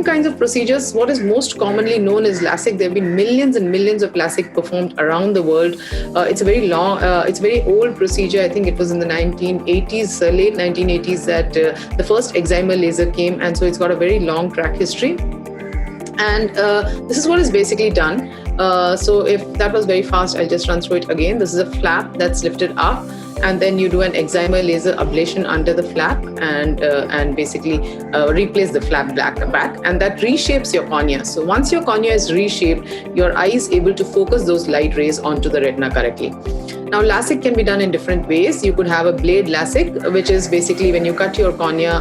kinds of procedures. What is most commonly known is LASIK. There have been millions and millions of LASIK performed around the world. It's a very old procedure. I think it was in the 1980s, late 1980s, that the first excimer laser came, and so it's got a very long track history. And this is what is basically done. So if that was very fast, I'll just run through it again. This is a flap that's lifted up, and then you do an excimer laser ablation under the flap and basically replace the flap back, and that reshapes your cornea. So once your cornea is reshaped, your eye is able to focus those light rays onto the retina correctly. Now, LASIK can be done in different ways. You could have a blade LASIK, which is basically when you cut your cornea,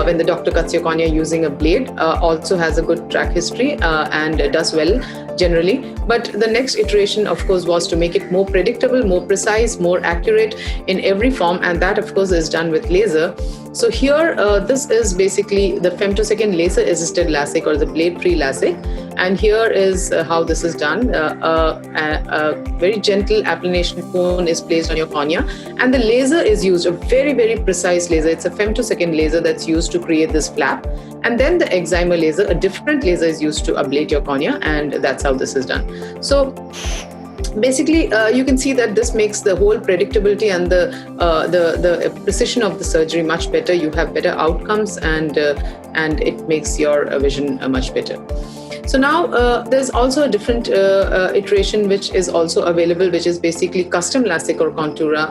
when the doctor cuts your cornea using a blade, also has a good track history and does well generally. But the next iteration, of course, was to make it more predictable, more precise, more accurate in every form, and that, of course, is done with laser. So here, this is basically the femtosecond laser-assisted LASIK, or the blade-free LASIK. And here is how this is done. A very gentle applanation cone is placed on your cornea, and the laser is used, a very, very precise laser. It's a femtosecond laser that's used to create this flap. And then the excimer laser, a different laser, is used to ablate your cornea, and that's how this is done. So basically, you can see that this makes the whole predictability and the precision of the surgery much better. You have better outcomes, and it makes your vision much better. So now there's also a different iteration which is also available, which is basically custom LASIK or Contura,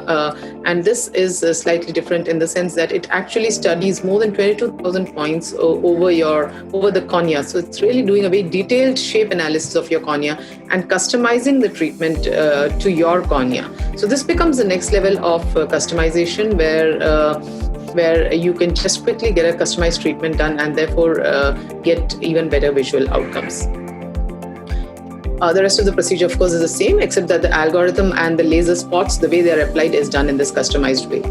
and this is slightly different in the sense that it actually studies more than 22,000 points over the cornea. So it's really doing a very detailed shape analysis of your cornea and customizing the treatment to your cornea. So this becomes the next level of customization, where you can just quickly get a customized treatment done and therefore get even better visual outcomes. The rest of the procedure, of course, is the same, except that the algorithm and the laser spots, the way they are applied, is done in this customized way.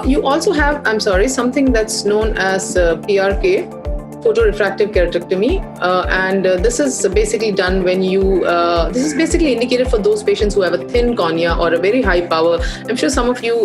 You also have, something that's known as PRK, photorefractive keratectomy, and this is basically done when this is basically indicated for those patients who have a thin cornea or a very high power. I'm sure some of you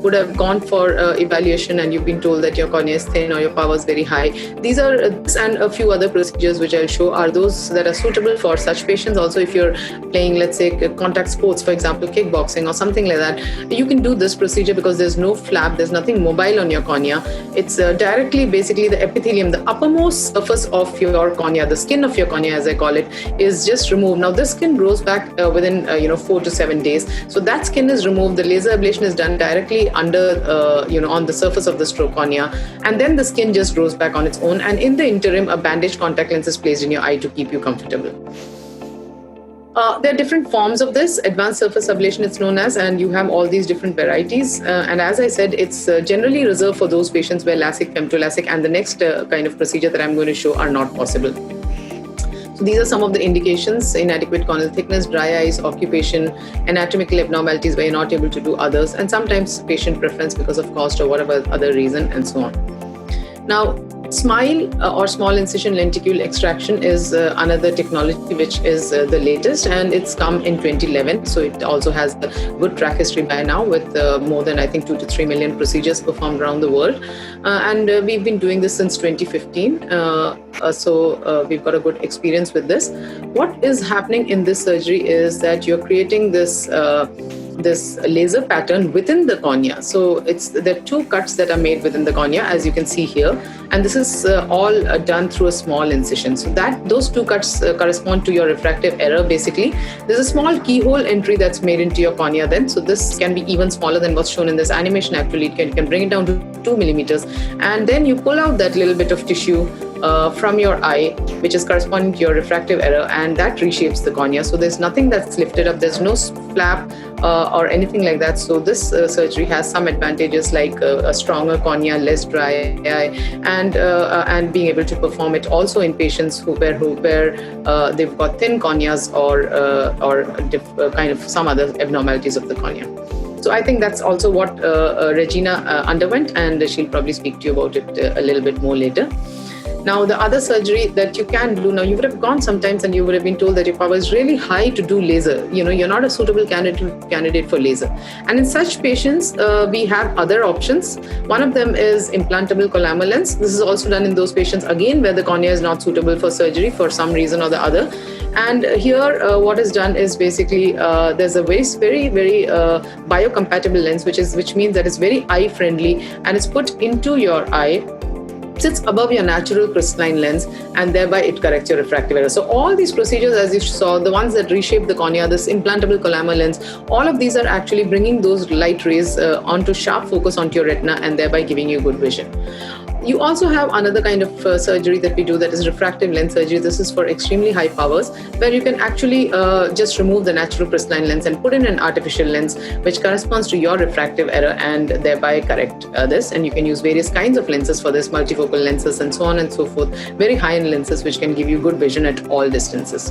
would have gone for evaluation and you've been told that your cornea is thin or your power is very high. These are and a few other procedures which I'll show are those that are suitable for such patients. Also, if you're playing, let's say, contact sports, for example, kickboxing or something like that, you can do this procedure because there's no flap, there's nothing mobile on your cornea. It's directly, basically, the epithelium, the uppermost surface of your cornea, the skin of your cornea, as I call it, is just removed. Now, this skin grows back within 4 to 7 days. So that skin is removed. The laser ablation is done directly under, on the surface of the stroke cornea, and then the skin just grows back on its own. And in the interim, a bandaged contact lens is placed in your eye to keep you comfortable. There are different forms of this. Advanced surface ablation, it's known as, and you have all these different varieties. And as I said, it's generally reserved for those patients where LASIK, femto-LASIK, and the next kind of procedure that I'm going to show are not possible. So these are some of the indications: inadequate corneal thickness, dry eyes, occupation, anatomical abnormalities where you're not able to do others, and sometimes patient preference because of cost or whatever other reason, and so on. Now, SMILE or small incision lenticule extraction is another technology which is the latest, and it's come in 2011. So it also has a good track history by now with more than, I think, 2 to 3 million procedures performed around the world. And we've been doing this since 2015. So we've got a good experience with this. What is happening in this surgery is that you're creating this laser pattern within the cornea. So there are 2 cuts that are made within the cornea, as you can see here, and this is all done through a small incision. So those 2 cuts correspond to your refractive error. Basically, there's a small keyhole entry that's made into your cornea then. So this can be even smaller than what's shown in this animation. Actually, you can bring it down to 2 millimeters, and then you pull out that little bit of tissue from your eye, which is corresponding to your refractive error, and that reshapes the cornea. So there's nothing that's lifted up, there's no flap or anything like that. So this surgery has some advantages like a stronger cornea, less dry eye, and being able to perform it also in patients where they've got thin corneas or kind of some other abnormalities of the cornea. So I think that's also what Regina underwent, and she'll probably speak to you about it a little bit more later. Now, the other surgery that you can do, now you would have gone sometimes and you would have been told that your power is really high to do laser. You're not a suitable candidate for laser. And in such patients, we have other options. One of them is implantable collamer lens. This is also done in those patients, again, where the cornea is not suitable for surgery for some reason or the other. And here, what is done is basically there's a very, very biocompatible lens, which means that it's very eye friendly, and it's put into your eye, sits above your natural crystalline lens, and thereby it corrects your refractive error. So all these procedures, as you saw, the ones that reshape the cornea, this implantable collamer lens, all of these are actually bringing those light rays onto sharp focus onto your retina, and thereby giving you good vision. You also have another kind of surgery that we do, that is refractive lens surgery. This is for extremely high powers, where you can actually just remove the natural crystalline lens and put in an artificial lens which corresponds to your refractive error, and thereby correct this. And you can use various kinds of lenses for this, multifocal lenses and so on and so forth, very high-end lenses which can give you good vision at all distances.